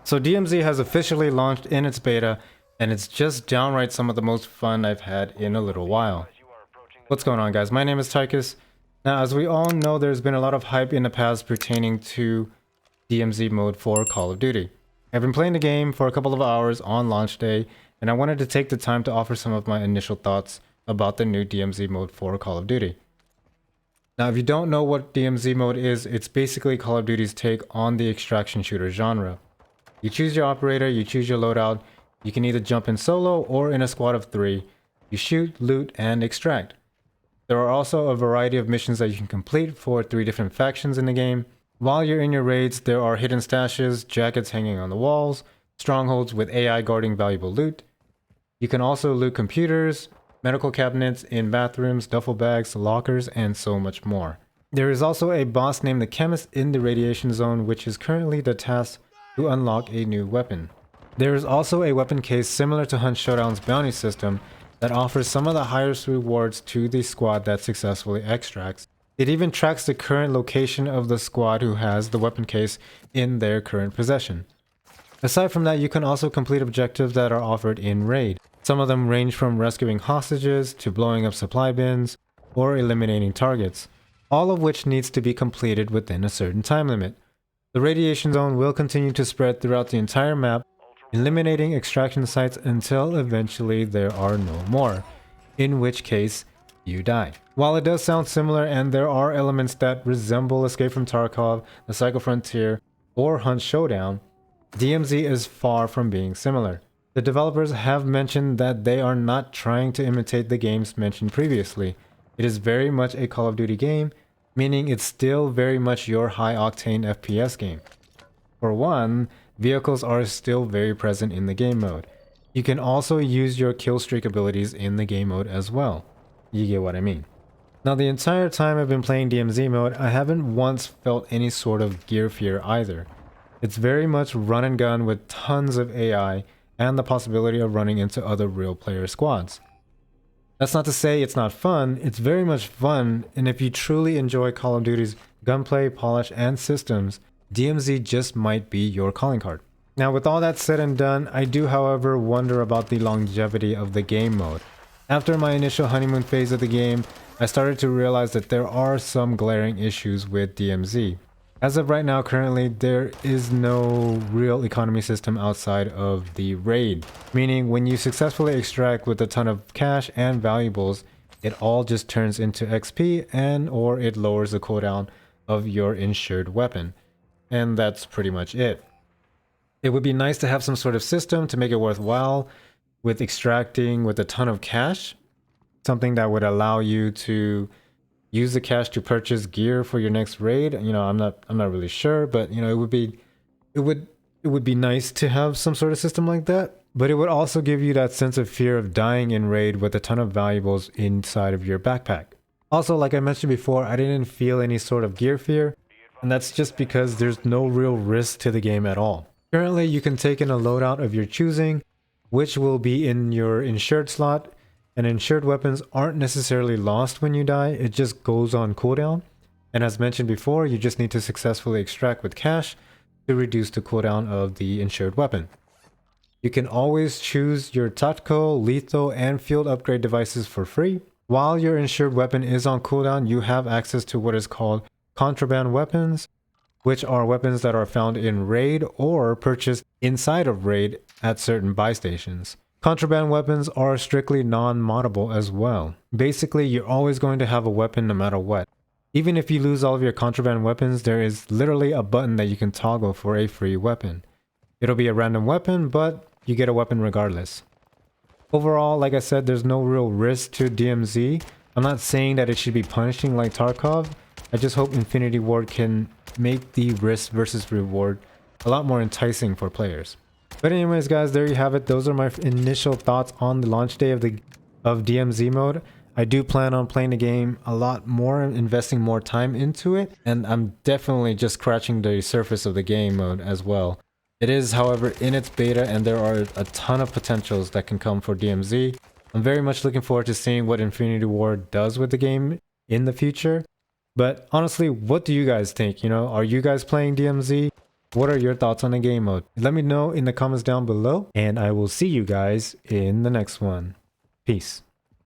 So DMZ has officially launched in its beta, and it's just downright some of the most fun I've had in a little while. What's going on, guys? My name is Tychus. Now, as we all know, there's been a lot of hype in the past pertaining to DMZ mode for Call of Duty. I've been playing the game for a couple of hours on launch day, and I wanted to take the time to offer some of my initial thoughts about the new DMZ mode for Call of Duty. Now, if you don't know what DMZ mode is, it's basically Call of Duty's take on the extraction shooter genre. You choose your operator, you choose your loadout, you can either jump in solo or in a squad of 3. You shoot, loot, and extract. There are also a variety of missions that you can complete for 3 different factions in the game. While you're in your raids, there are hidden stashes, jackets hanging on the walls, strongholds with AI guarding valuable loot. You can also loot computers, medical cabinets in bathrooms, duffel bags, lockers, and so much more. There is also a boss named the Chemist in the radiation zone, which is currently the task to unlock a new weapon. There is also a weapon case similar to Hunt Showdown's bounty system that offers some of the highest rewards to the squad that successfully extracts. It even tracks the current location of the squad who has the weapon case in their current possession. Aside from that, you can also complete objectives that are offered in Raid. Some of them range from rescuing hostages to blowing up supply bins or eliminating targets, all of which needs to be completed within a certain time limit. The radiation zone will continue to spread throughout the entire map, eliminating extraction sites until eventually there are no more, in which case you die. While it does sound similar and there are elements that resemble Escape from Tarkov, the Psycho Frontier, or Hunt Showdown, DMZ is far from being similar. The developers have mentioned that they are not trying to imitate the games mentioned previously. It is very much a Call of Duty game, meaning it's still very much your high-octane FPS game. For one, vehicles are still very present in the game mode. You can also use your kill streak abilities in the game mode as well. You get what I mean. Now, the entire time I've been playing DMZ mode, I haven't once felt any sort of gear fear either. It's very much run and gun with tons of AI and the possibility of running into other real player squads. That's not to say it's not fun, it's very much fun, and if you truly enjoy Call of Duty's gunplay, polish, and systems, DMZ just might be your calling card. Now, with all that said and done, I do however wonder about the longevity of the game mode. After my initial honeymoon phase of the game, I started to realize that there are some glaring issues with DMZ. As of right now, currently, there is no real economy system outside of the raid. Meaning, when you successfully extract with a ton of cash and valuables, it all just turns into XP and or it lowers the cooldown of your insured weapon. And that's pretty much it. It would be nice to have some sort of system to make it worthwhile with extracting with a ton of cash. Something that would allow you to use the cash to purchase gear for your next raid. You know, I'm not really sure, but you know, it would be nice to have some sort of system like that. But it would also give you that sense of fear of dying in raid with a ton of valuables inside of your backpack. Also, like I mentioned before, I didn't feel any sort of gear fear, and that's just because there's no real risk to the game at all. Currently, you can take in a loadout of your choosing, which will be in your insured slot. And insured weapons aren't necessarily lost when you die, it just goes on cooldown. And as mentioned before, you just need to successfully extract with cash to reduce the cooldown of the insured weapon. You can always choose your tactical, lethal, and field upgrade devices for free. While your insured weapon is on cooldown, you have access to what is called contraband weapons, which are weapons that are found in raid or purchased inside of raid at certain buy stations. Contraband weapons are strictly non-moddable as well. Basically, you're always going to have a weapon no matter what. Even if you lose all of your contraband weapons, there is literally a button that you can toggle for a free weapon. It'll be a random weapon, but you get a weapon regardless. Overall, like I said, there's no real risk to DMZ. I'm not saying that it should be punishing like Tarkov. I just hope Infinity Ward can make the risk versus reward a lot more enticing for players. But anyways, guys, there you have it. Those are my initial thoughts on the launch day of DMZ mode. I do plan on playing the game a lot more and investing more time into it. And I'm definitely just scratching the surface of the game mode as well. It is, however, in its beta and there are a ton of potentials that can come for DMZ. I'm very much looking forward to seeing what Infinity Ward does with the game in the future. But honestly, what do you guys think? You know, are you guys playing DMZ? What are your thoughts on the game mode? Let me know in the comments down below, and I will see you guys in the next one. Peace.